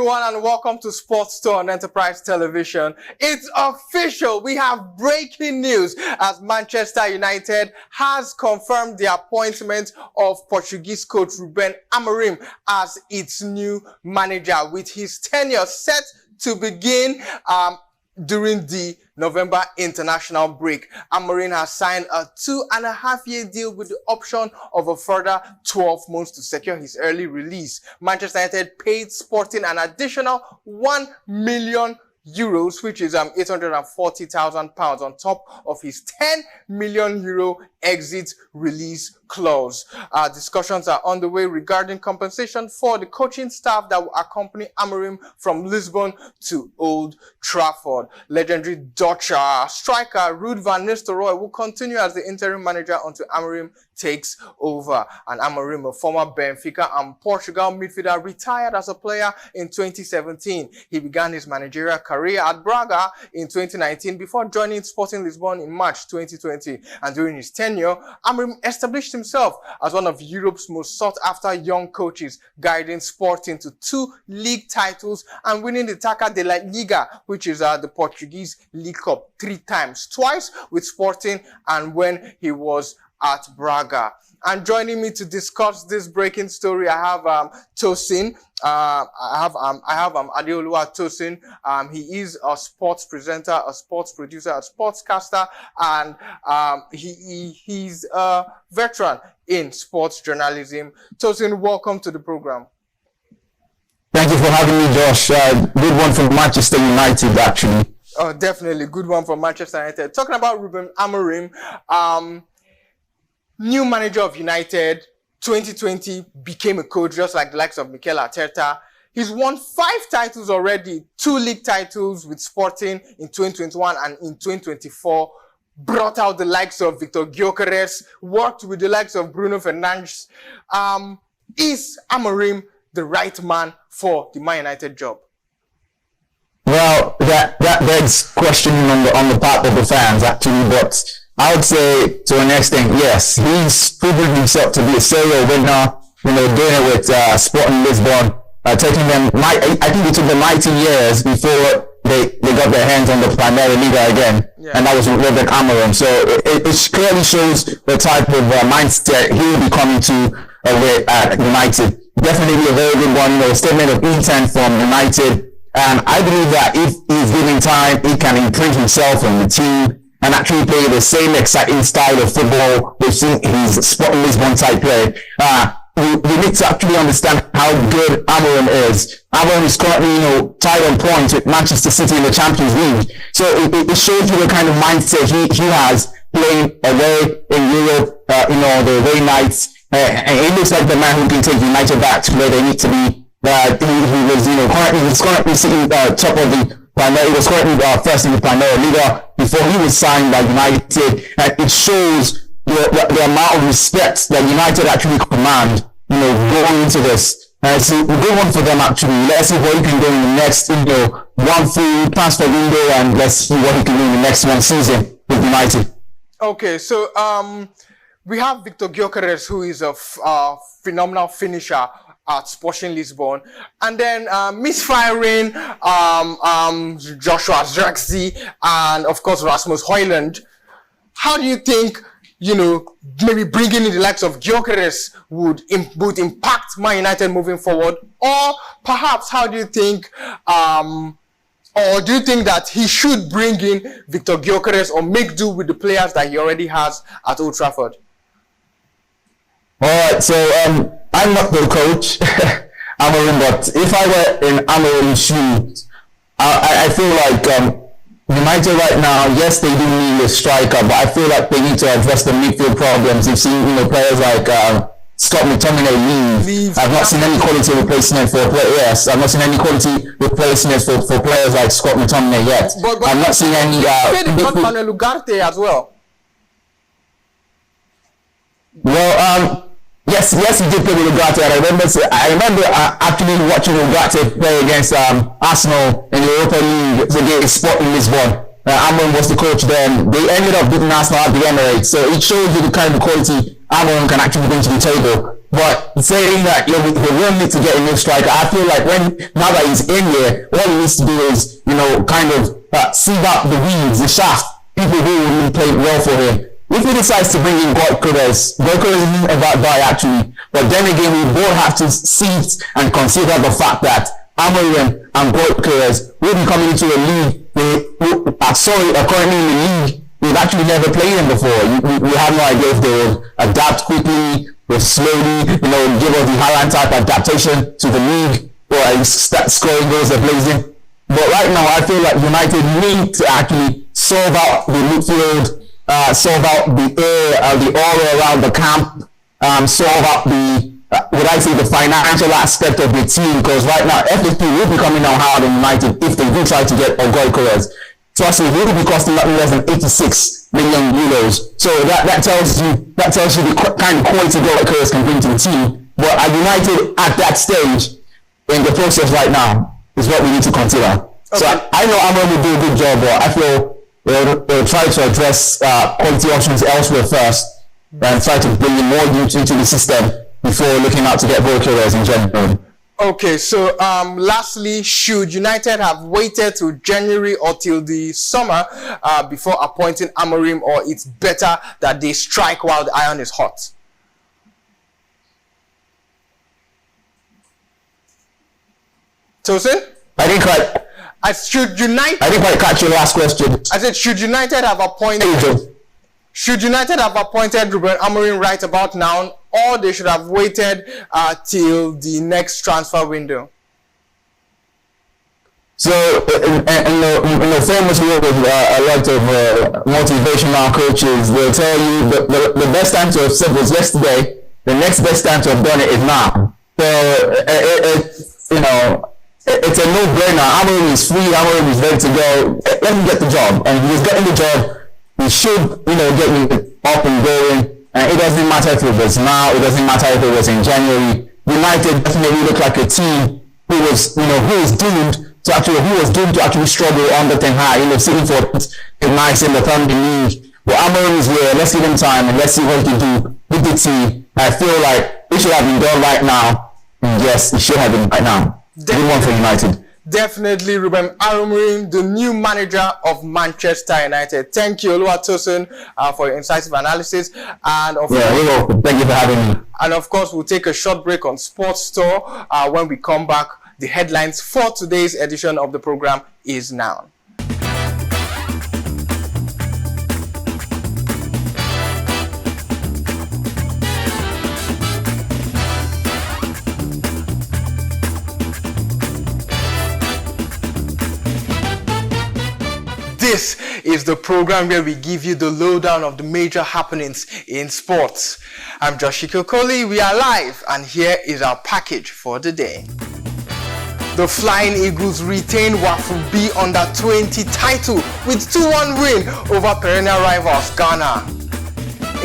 everyone, and welcome to Sports Store on Enterprise Television. It's official. We have breaking news as Manchester United has confirmed the appointment of Portuguese coach Ruben Amorim as its new manager, with his tenure set to begin during the November international break. Amorim has signed a 2.5-year deal with the option of a further 12 months to secure his early release. Manchester United paid Sporting an additional €1 million, which is £840,000 on top of his €10 million exit release clause. Discussions are underway regarding compensation for the coaching staff that will accompany Amorim from Lisbon to Old Trafford. Legendary Dutch striker Ruben van Nistelrooy will continue as the interim manager until Amorim takes over. And Amorim, a former Benfica and Portugal midfielder, retired as a player in 2017. He began his managerial career at Braga in 2019 before joining Sporting Lisbon in March 2020. And during his tenure, Amorim established himself as one of Europe's most sought-after young coaches, guiding Sporting to 2 league titles and winning the Taça de la Liga, which is the Portuguese League Cup, 3 times, twice with Sporting and when he was at Braga. And joining me to discuss this breaking story, I have Tosin. I have Adeoluwa Tosin. He is a sports presenter, a sports producer, a sportscaster, and he's a veteran in sports journalism. Tosin, welcome to the program. Thank you for having me, Josh. Good one from Manchester United, actually. Oh, definitely. Good one from Manchester United. Talking about Ruben Amorim, new manager of United, 2020, became a coach just like the likes of Mikel Arteta. He's won 5 titles already, 2 league titles with Sporting in 2021 and in 2024. Brought out the likes of Victor Gyökeres, worked with the likes of Bruno Fernandes. Is Amorim the right man for the Man United job? Well, that begs questioning on the part of the fans, actually, but I would say to an extent, yes, he's proven himself to be a serial winner, doing it with Sporting Lisbon, taking them, I think it took them 19 years before they got their hands on the Primera Liga again, and that was with Ruben Amorim. So it clearly shows the type of mindset he will be coming to at United. Definitely a very good one, a statement of intent from United, and I believe that if he's given time, he can improve himself on the team and actually play the same exciting style of football we've seen his Sporting Lisbon type play. We need to actually understand how good Amorim is. Amorim is currently, tied on points with Manchester City in the Champions League. So it shows you the kind of mindset he has playing away in Europe, the away nights. And he looks like the man who can take United back to where they need to be. He's currently sitting top of the Primera. He was currently first in the Primera Liga before he was signed by United. And it shows the amount of respect that United actually command, going into this. It's a good one for them, actually. Let's see what he can do in the next, one full transfer window, and let's see what he can do in the next one season with United. Okay, so we have Victor Gyökeres, who is a phenomenal finisher at Sporting Lisbon, and then misfiring Joshua Zirkzee and of course Rasmus Højlund. How do you think maybe bringing in the likes of Gyökeres would impact Man United moving forward? Or perhaps how do you think or do you think that he should bring in Victor Gyökeres or make do with the players that he already has at Old Trafford? Alright, so I'm not the coach, Amorim, but if I were in Amorim's shoes, I feel like United right now, yes, they do need a striker, but I feel like they need to address the midfield problems. You've seen, players like Scott McTominay leave. I've not seen any quality replacement for players. Yes, I've not seen any quality replacements for players like Scott McTominay yet. But I've not seen any. Manuel Ugarte as well. Well, yes, he did play with Ugarte. I remember actually watching Ugarte play against Arsenal in the Europa League against Sporting Lisbon. Amorim was the coach then. They ended up beating Arsenal at the Emirates. So it shows you the kind of quality Amorim can actually bring to the table. But saying that they will need to get a new striker, I feel like now that he's in here, all he needs to do is, kind of sieve out the weeds, the shaft, people who will play well for him. If he decides to bring in Gyökeres isn't a bad buy actually. But then again, we both have to see and consider the fact that Amorim and Gyökeres will be coming into a league. Currently in the league, we've actually never played them before. We have no idea if they will adapt quickly, will slowly, give us the Haaland type adaptation to the league, or start scoring goals they're blazing. But right now, I feel like United need to actually solve out the midfield, solve out the aura around the camp, solve out the financial aspect of the team, because right now FFP will be coming down hard on United if they do try to get Gyökeres. Trust me, it will be costing nothing less than 86 million euros. So that tells you the kind of quality Gyökeres can bring to the team. But at United at that stage in the process right now is what we need to consider. Okay. So I know Amorim will do a good job, but I feel they'll try to address quality options elsewhere first and try to bring in more youth into the system before looking out to get Gyökeres in January. Okay, so lastly, should United have waited till January or till the summer before appointing Amorim, or it's better that they strike while the iron is hot? Tosin? I didn't quite catch your last question. I said, should United have appointed Ruben Amorim right about now, or they should have waited till the next transfer window? So, in the famous word of a lot of motivational coaches, they'll tell you the best time to have said was yesterday, the next best time to have done it is now. So, it's a no-brainer. Amorim is free, Amorim is ready to go. Let him get the job. And if he's getting the job, he should, get it up and going. And it doesn't matter if it was now, it doesn't matter if it was in January. United definitely look like a team who was doomed to actually struggle under Ten Hag, sitting for a nice in the Premier League. But Amorim is here, let's give him time and let's see what he can do with the team. I feel like it should have been done right now. And yes, it should have been right now. Good one for United. Definitely, Ruben Amorim, the new manager of Manchester United. Thank you, Oluwatosin, for your incisive analysis. And you're welcome. Thank you for having me. And of course, we'll take a short break on Sports Store. When we come back, the headlines for today's edition of the program is now. This is the program where we give you the lowdown of the major happenings in sports. I'm Joshiko Koli, we are live, and here is our package for the day. The Flying Eagles retain WAFU B Under-20 title with 2-1 win over perennial rivals Ghana.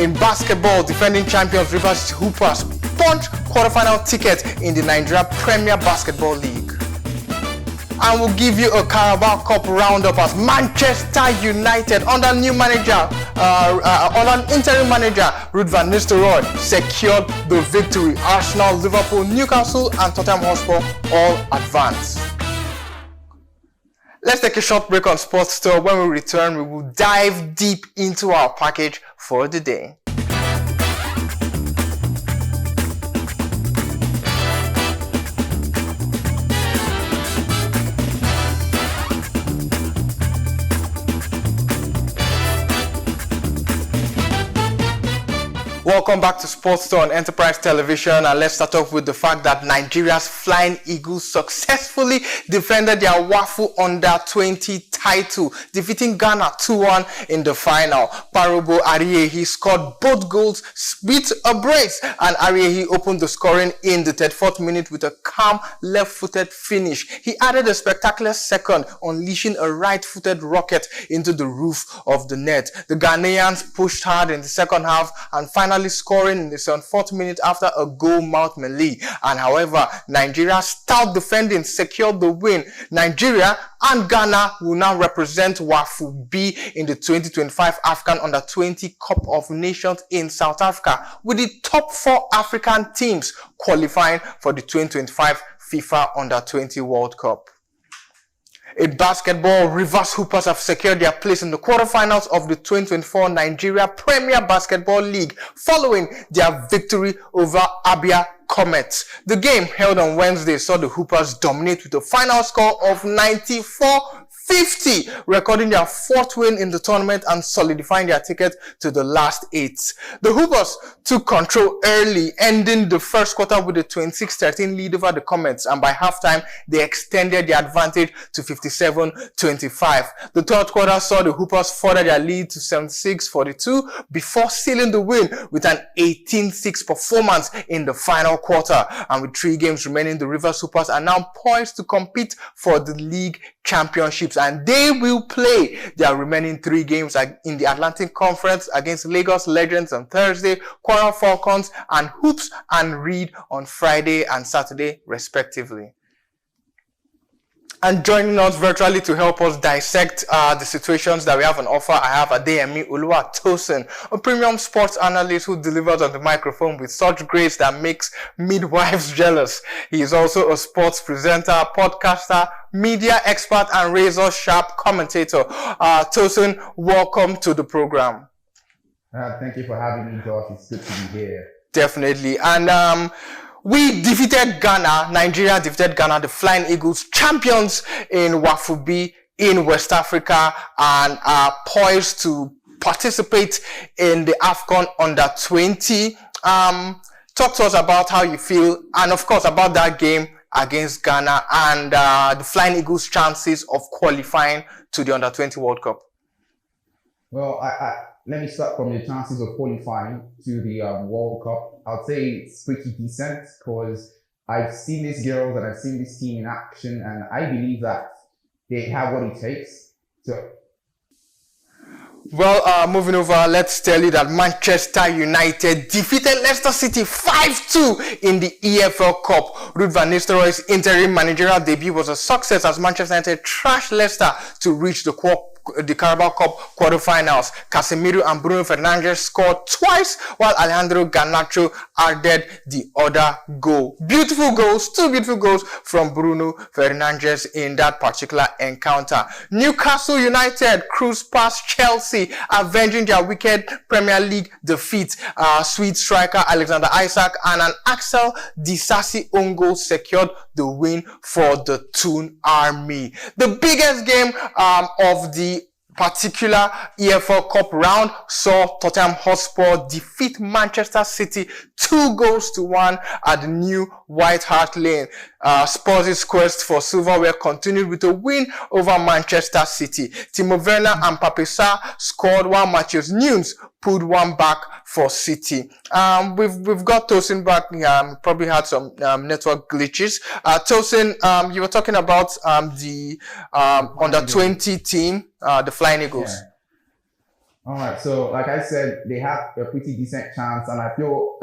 In basketball, defending champions Rivers Hoopers punch quarterfinal ticket in the Nigeria Premier Basketball League. And we'll give you a Carabao Cup roundup as Manchester United under interim manager Ruud van Nistelrooy secured the victory. Arsenal, Liverpool, Newcastle and Tottenham Hotspur all advance. Let's take a short break on Sports Store. When we return, we will dive deep into our package for the day. Welcome back to Sports Store on Enterprise Television, and let's start off with the fact that Nigeria's Flying Eagles successfully defended their WAFU Under-20 title, defeating Ghana 2-1 in the final. Parobo Ariehi scored both goals with a brace, and Ariehi opened the scoring in the 34th minute with a calm left-footed finish. He added a spectacular second, unleashing a right-footed rocket into the roof of the net. The Ghanaians pushed hard in the second half and finally finally scoring in the 74th minute after a goal mouth melee. And however, Nigeria, stout defending, secured the win. Nigeria and Ghana will now represent WAFU B in the 2025 African Under-20 Cup of Nations in South Africa, with the top 4 African teams qualifying for the 2025 FIFA Under-20 World Cup. In basketball, Rivers Hoopers have secured their place in the quarterfinals of the 2024 Nigeria Premier Basketball League following their victory over Abia Comets. The game held on Wednesday saw the Hoopers dominate with a final score of 94-50, recording their 4th win in the tournament and solidifying their ticket to the last 8. The Hoopers took control early, ending the first quarter with a 26-13 lead over the Comets, and by halftime, they extended their advantage to 57-25. The third quarter saw the Hoopers further their lead to 76-42 before sealing the win with an 18-6 performance in the final quarter. And with 3 games remaining, the Rivers Hoopers are now poised to compete for the league championships, and they will play their remaining 3 games in the Atlantic Conference against Lagos Legends on Thursday, Kwara Falcons and Hoops and Reed on Friday and Saturday respectively. And joining us virtually to help us dissect the situations that we have on offer, I have Adeyemi Oluwatosin, a premium sports analyst who delivers on the microphone with such grace that makes midwives jealous. He is also a sports presenter, podcaster, media expert, and razor-sharp commentator. Tosin, welcome to the program. Thank you for having me, Josh. It's good to be here. Definitely. And we defeated Ghana. Nigeria defeated Ghana, the Flying Eagles, champions in WAFU B in West Africa, and are poised to participate in the AFCON Under-20. Talk to us about how you feel, and of course about that game against Ghana and the Flying Eagles' chances of qualifying to the Under-20 World Cup. Well, let me start from the chances of qualifying to the World Cup. I'd say it's pretty decent because I've seen these girls and I've seen this team in action, and I believe that they have what it takes. Well, moving over, let's tell you that Manchester United defeated Leicester City 5-2 in the EFL Cup. Ruud van Nistelrooy's interim managerial debut was a success as Manchester United trashed Leicester to reach the Carabao Cup quarterfinals. Casemiro and Bruno Fernandes scored twice, while Alejandro Garnacho added the other goal. Beautiful goals, 2 beautiful goals from Bruno Fernandes in that particular encounter. Newcastle United cruised past Chelsea, avenging their wicked Premier League defeat. Sweet striker Alexander Isak and an Axel Disasi own goal secured the win for the Toon Army. The biggest game of the particular EFL Cup round saw Tottenham Hotspur defeat Manchester City 2-1 at the new White Hart Lane. Spurs' quest for silverware continued with a win over Manchester City. Timo Werner and Pape Sarr scored while Matheus Nunes pulled one back for City. We've got Tosin back. Probably had some network glitches. Tosin, you were talking about the under-20 team, the Flying Eagles. Yeah. All right. So, like I said, they have a pretty decent chance, and I feel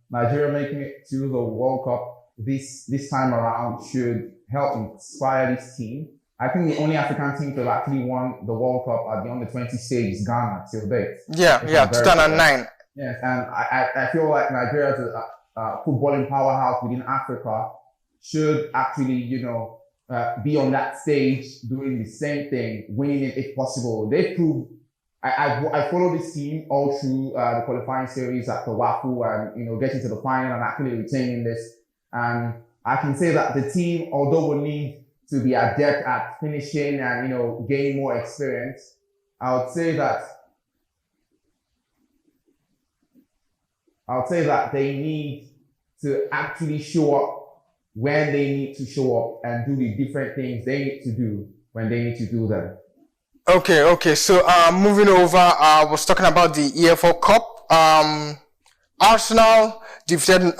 Nigeria making it to the World Cup this time around should help inspire this team. I think the only African team to have actually won the World Cup at the under-20 stage is Ghana till date. Yeah, 2009. Yes, and I feel like Nigeria as a footballing powerhouse within Africa should actually, be on that stage doing the same thing, winning it if possible. They proved. I follow this team all through the qualifying series at the WAFU and getting to the final and actually retaining this. And I can say that the team, although will need to be adept at finishing and gain more experience, I would say that they need to actually show up when they need to show up and do the different things they need to do when they need to do them. Okay. So, moving over, I was talking about the EFL Cup. Arsenal defeated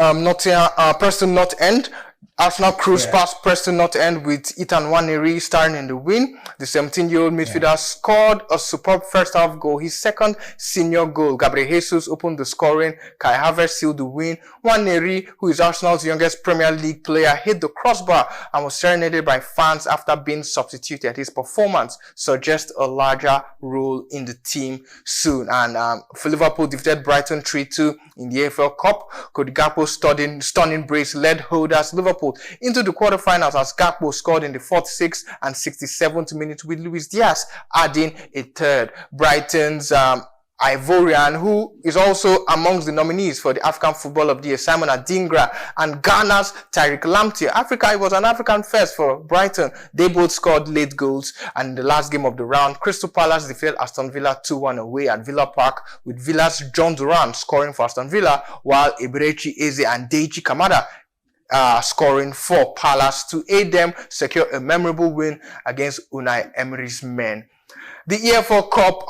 Preston North End Arsenal cruised past Preston North End with Ethan Nwaneri starring in the win. The 17-year-old midfielder scored a superb first half goal, his second senior goal. Gabriel Jesus opened the scoring. Kai Havertz sealed the win. Nwaneri, who is Arsenal's youngest Premier League player, hit the crossbar and was serenaded by fans after being substituted. His performance suggests a larger role in the team soon. And for Liverpool, defeated Brighton 3-2 in the AFL Cup. Cody Gakpo's stunning brace led holders Liverpool into the quarterfinals as Gakpo scored in the 46th and 67th minute, with Luis Diaz adding a third. Brighton's Ivorian, who is also amongst the nominees for the African Football of the Year, Simon Adingra, and Ghana's Tariq Lamptey. It was an African first for Brighton. They both scored late goals, and in the last game of the round, Crystal Palace defeated Aston Villa 2-1 away at Villa Park, with Villa's John Duran scoring for Aston Villa, while Eberechi Eze and Deichi Kamada scoring for Palace to aid them secure a memorable win against Unai Emery's men. The EFL Cup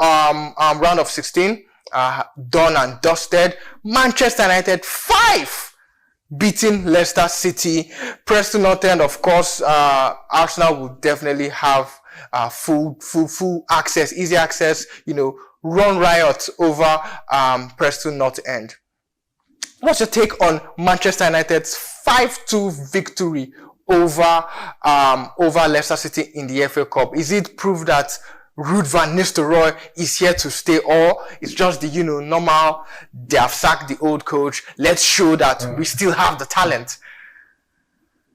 round of 16 done and dusted. Manchester United 5 beating Leicester City. Preston North End, of course, Arsenal will definitely have full access, easy access, run riot over Preston North End. What's your take on Manchester United's 5-2 victory over Leicester City in the FA Cup? Is it proof that Ruud van Nistelrooy is here to stay, or it's just the normal, they have sacked the old coach, let's show that we still have the talent?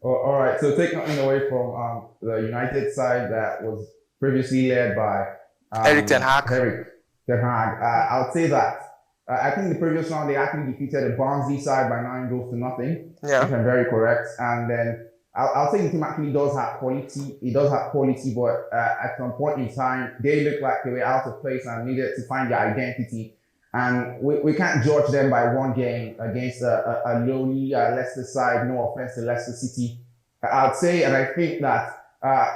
All right, so take nothing away from the United side that was previously led by Erik Ten Hag. I would say that I think the previous round they actually defeated a Barnsley side by 9-0. Yeah, if I'm very correct. And then I'll say the team actually does have quality. It does have quality, but at some point in time, they looked like they were out of place and needed to find their identity. And we can't judge them by one game against a lowly Leicester side. No offense to Leicester City. I'd say, and I think that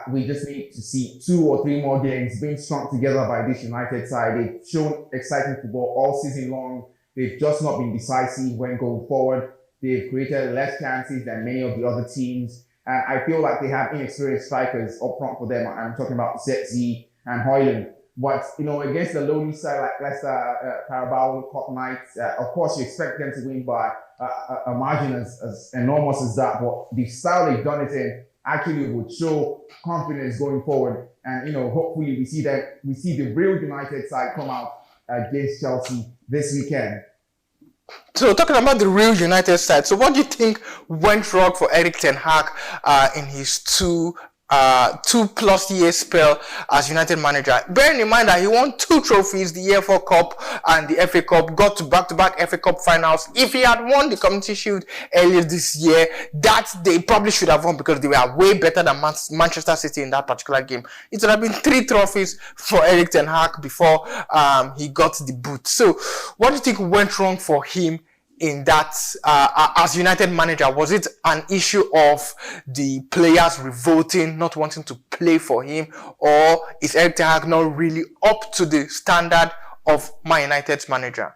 we just need to see 2 or 3 more games being strung together by this United side. They've shown exciting football all season long. They've just not been decisive when going forward. They've created less chances than many of the other teams. And I feel like they have inexperienced strikers up front for them. I'm talking about Setzi and Højlund. But, against the lowly side like Leicester, Carabao Cup nights, of course you expect them to win by a margin as enormous as that. But the style they've done it in actually would show confidence going forward. And, hopefully we see the real United side come out against Chelsea this weekend. So talking about the real United side, so what do you think went wrong for Erik Ten Hag in his 2+ year spell as United manager? Bearing in mind that he won 2 trophies, the EFL Cup and the FA Cup, got to back-to-back FA Cup finals. If he had won the Community Shield earlier this year, that they probably should have won because they were way better than Manchester City in that particular game. It would have been 3 trophies for Erik Ten Hag before he got the boot. So what do you think went wrong for him in that as United manager? Was it an issue of the players revolting, not wanting to play for him, or is Erik Ten Hag not really up to the standard of Man United's manager?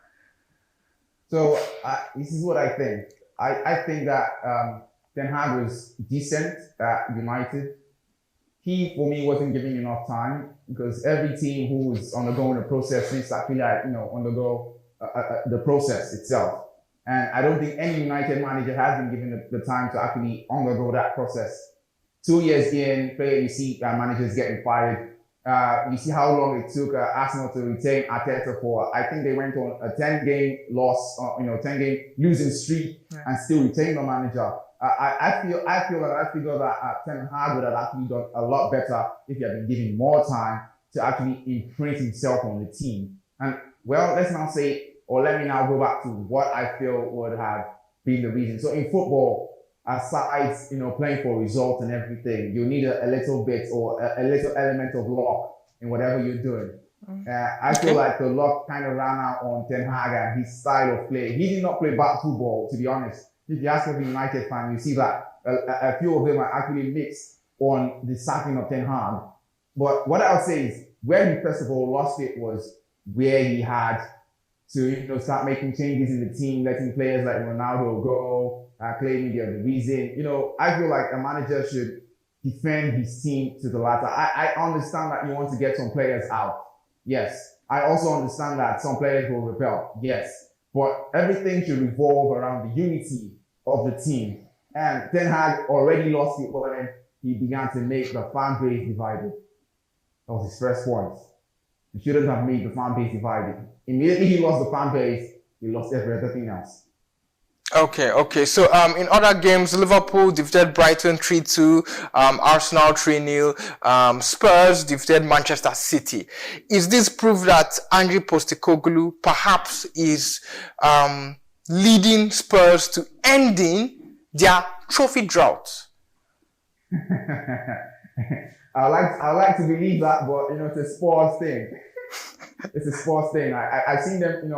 So this is what I think. I think that Ten Hag was decent at United. He, for me, wasn't giving enough time because every team who was undergoing the process needs to actually undergo the process itself. And I don't think any United manager has been given the time to actually undergo that process. 2 years in, you see managers getting fired. You see how long it took Arsenal to retain Arteta for. I think they went on a 10-game loss, 10-game losing streak, and still retained the manager. I figure that Ten Hag would have actually done a lot better if he had been given more time to actually imprint himself on the team. And let's now say, or let me now go back to what I feel would have been the reason. So in football, aside, playing for results and everything, you need a little bit or a little element of luck in whatever you're doing. I feel like the luck kind of ran out on Ten Hag and his style of play. He did not play bad football, to be honest. If you ask every United fan, you see that a few of them are actually mixed on the sacking of Ten Hag. But what I'll say is, where he first of all lost it was where he had to start making changes in the team, letting players like Ronaldo go, claiming they're the reason. You know, I feel like a manager should defend his team to the latter. I understand that you want to get some players out. Yes. I also understand that some players will rebel. Yes. But everything should revolve around the unity of the team. And Ten Hag already lost it when he began to make the fan base divided. That was his first point. He shouldn't have made the fan base divided. Immediately he lost the fan base, he lost everything else. Okay. So in other games, Liverpool defeated Brighton 3-2, Arsenal 3-0, Spurs defeated Manchester City. Is this proof that Andriy Postecoglou perhaps is leading Spurs to ending their trophy drought? I like to believe that, but you know, it's a sports thing. It's a sports thing. I've seen them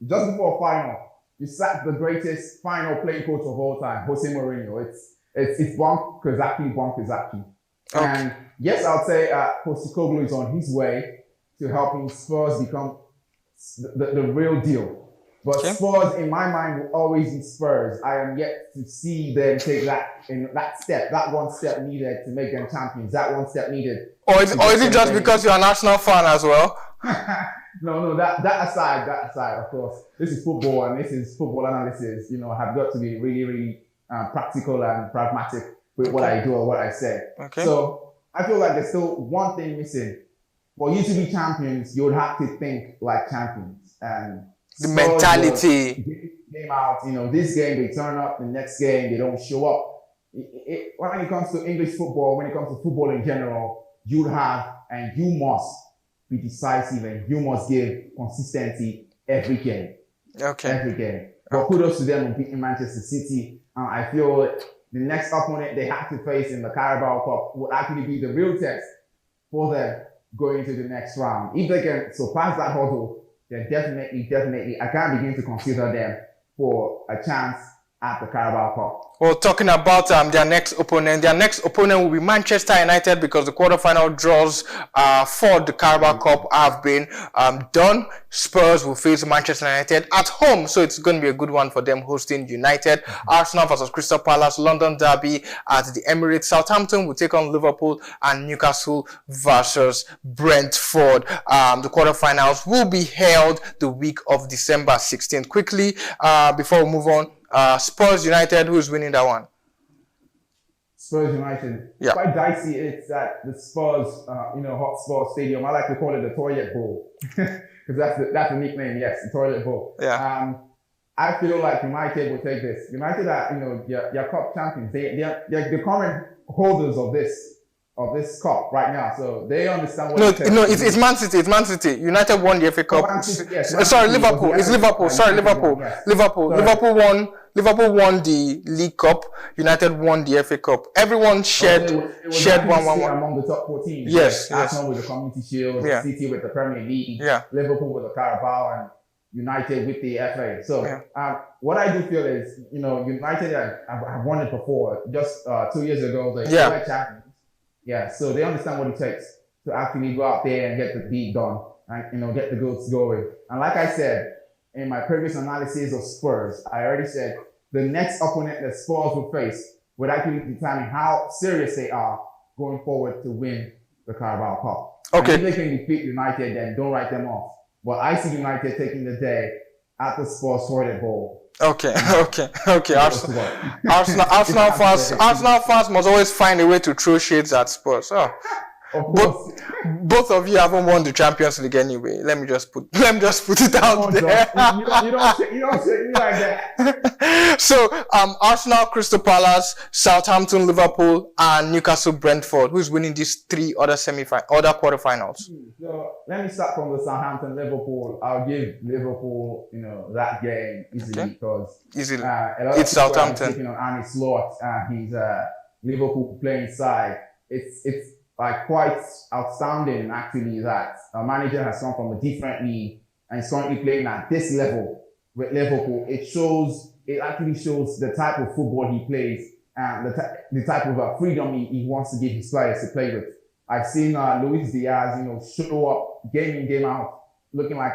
just before final. You sacked the greatest final playing coach of all time, Jose Mourinho. It's bonkers. Okay. And yes, I'll say Postecoglou is on his way to helping Spurs become the real deal. But okay. Spurs, in my mind, will always be Spurs. I am yet to see them take that one step needed to make them champions. That one step needed. Or is it just because you're an Arsenal fan as well? No, that aside, of course, this is football and this is football analysis. You know, I have got to be really, really practical and pragmatic with what I do or what I say. Okay. So I feel like there's still one thing missing. For you to be champions, you would have to think like champions. And the mentality. Game out, you know, this game they turn up, the next game they don't show up. When it comes to English football, when it comes to football in general, you have and you must be decisive and you must give consistency every game. Okay. Every game. But kudos to them on beating Manchester City. I feel the next opponent they have to face in the Carabao Cup will actually be the real test for them going into the next round. If they can surpass that hurdle, then definitely, I can't begin to consider them for a chance at the Carabao Cup. Well, talking about their next opponent will be Manchester United because the quarterfinal draws for the Carabao Cup have been done. Spurs will face Manchester United at home, so it's going to be a good one for them hosting United. Arsenal versus Crystal Palace, London derby at the Emirates. Southampton will take on Liverpool, and Newcastle versus Brentford. The quarterfinals will be held the week of December 16th. Quickly, before we move on, Spurs United, who's winning that one? Spurs United. Yeah. Quite dicey. It's at the Spurs, Hotspur Stadium. I like to call it the Toilet Bowl because that's the nickname. Yes, the Toilet Bowl. Yeah. I feel like United will take this. United are, your cup champions. They're the current holders of this cup right now, so they understand what it takes. No, it's Man City. It's Man City. United won the FA Cup. Liverpool. It's Liverpool. Sorry, Liverpool. Yes. Liverpool won the League Cup. United won the FA Cup. Everyone shared 1-1-1 among the top 4 teams. Yes. Arsenal with the Community Shield, City with the Premier League, Liverpool with the Carabao, and United with the FA. So what I do feel is, United have won it before. Just 2 years ago, they were champions. Yeah, so they understand what it takes to actually go out there and get the beat done and, get the goals going. And like I said, in my previous analysis of Spurs, I already said the next opponent that Spurs will face would actually determine how serious they are going forward to win the Carabao Cup. Okay. And if they can defeat United, then don't write them off. But I see United taking the day at the Spurs Toilet Bowl. Okay. Arsenal fans must always find a way to throw shades at Spurs. Both of you haven't won the Champions League anyway. Let me just put it out there. You don't say me like that. So, Arsenal, Crystal Palace, Southampton, Liverpool, and Newcastle, Brentford. Who's winning these 3 other quarterfinals? So let me start from the Southampton Liverpool. I'll give Liverpool, that game easily because it's Southampton. Taking on Arne Slot, he's Liverpool playing side. It's like quite outstanding actually that a manager has come from a different league and is currently playing at this level with Liverpool. It actually shows the type of football he plays and the type of freedom he wants to give his players to play with. I've seen Luis Diaz, show up game in, game out, looking like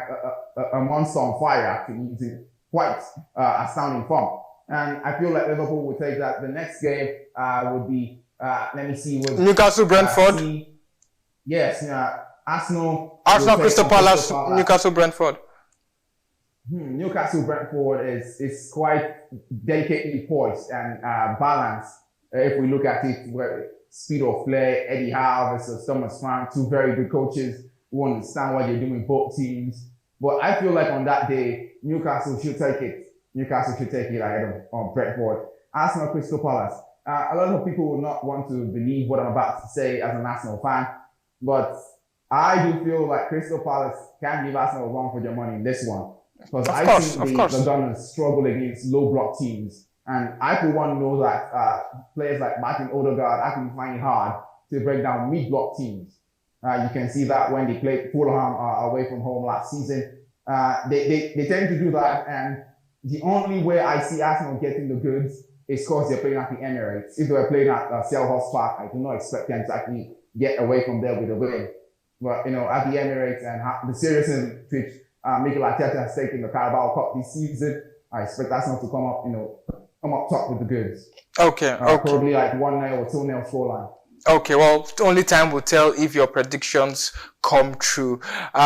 a monster on fire. Actually, he's in quite astounding form. And I feel like Liverpool will take that. The next game would be, let me see, with Newcastle, Brentford. Yes, Arsenal. Crystal Palace, Newcastle, Brentford. Newcastle, Brentford is quite delicately poised and balanced. If we look at it, where speed of play, Eddie Howe versus Thomas Frank, two very good coaches who understand what they're doing, both teams. But I feel like on that day, Newcastle should take it. Newcastle should take it ahead of Brentford. Arsenal, Crystal Palace. A lot of people will not want to believe what I'm about to say as an Arsenal fan, but I do feel like Crystal Palace can give Arsenal a run for their money in this one. Because I think the Gunners struggle against low block teams. And I, for one, know that players like Martin Odegaard actually find it hard to break down mid-block teams. You can see that when they played Fulham away from home last season. They tend to do that. And the only way I see Arsenal getting the goods is because they're playing at the Emirates. If they were playing at Selhurst Park, I do not expect them to actually get away from there with a win. But, at the Emirates and the seriousness which Mikel Arteta has taken the Carabao Cup this season, I expect Arsenal to come up top with the goods. Okay. Probably like 1-0 or 2-0 scoreline. Okay, well, only time will tell if your predictions come true.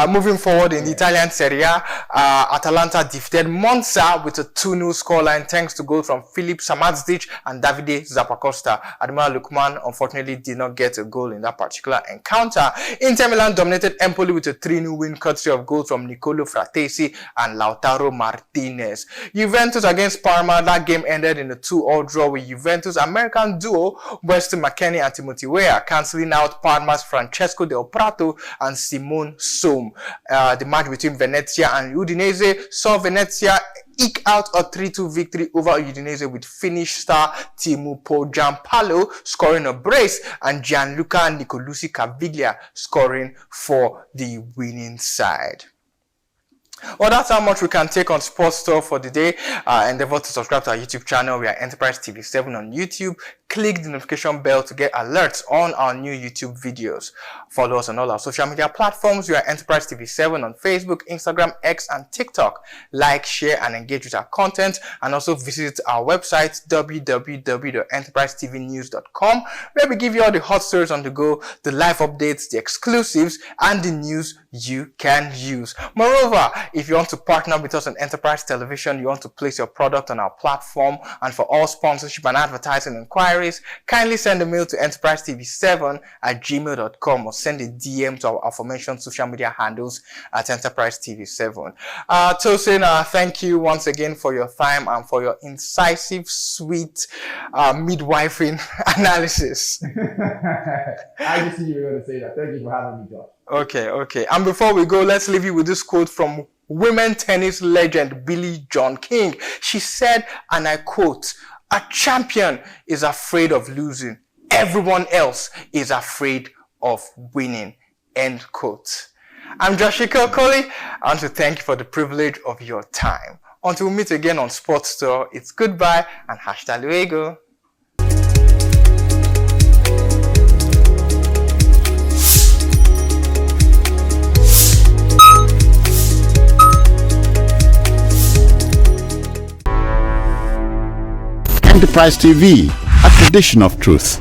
Moving forward in the Italian Serie A, Atalanta defeated Monza with a 2-0 scoreline thanks to goals from Filip Samadzdic and Davide Zappacosta. Admiral Lukman unfortunately did not get a goal in that particular encounter. Inter Milan dominated Empoli with a 3-0 win courtesy of goals from Nicolo Fratesi and Lautaro Martinez. Juventus against Parma, that game ended in a 2-2 draw with Juventus American duo Weston McKennie and Timothy Weah cancelling out Parma's Francesco Del Prato and Simone Somme. The match between Venezia and Udinese saw Venezia eke out a 3-2 victory over Udinese with Finnish star Teemu Pohjanpalo scoring a brace and Gianluca Nicolucci Caviglia scoring for the winning side. Well, that's how much we can take on Sports Store for the day. Endeavor to subscribe to our YouTube channel. We are Enterprise TV 7 on YouTube. Click the notification bell to get alerts on our new YouTube videos. Follow us on all our social media platforms. We are Enterprise TV 7 on Facebook, Instagram, X, and TikTok. Like, share, and engage with our content. And also visit our website, www.enterprisetvnews.com, where we give you all the hot stories on the go, the live updates, the exclusives, and the news you can use. Moreover, if you want to partner with us on Enterprise Television, you want to place your product on our platform, and for all sponsorship and advertising inquiries, kindly send a mail to enterprisetv7@gmail.com or send a DM to our aforementioned social media handles at Enterprise TV 7. Tosin, thank you once again for your time and for your incisive, sweet midwifing analysis. I just knew you were going to say that. Thank you for having me, Josh. Okay. And before we go, let's leave you with this quote from women tennis legend Billie Jean King. She said, and I quote, "A champion is afraid of losing. Everyone else is afraid of winning." End quote. I'm Joshua Coley. I want to thank you for the privilege of your time. Until we meet again on Sports Store, it's goodbye and hasta luego. Enterprise TV, a tradition of truth.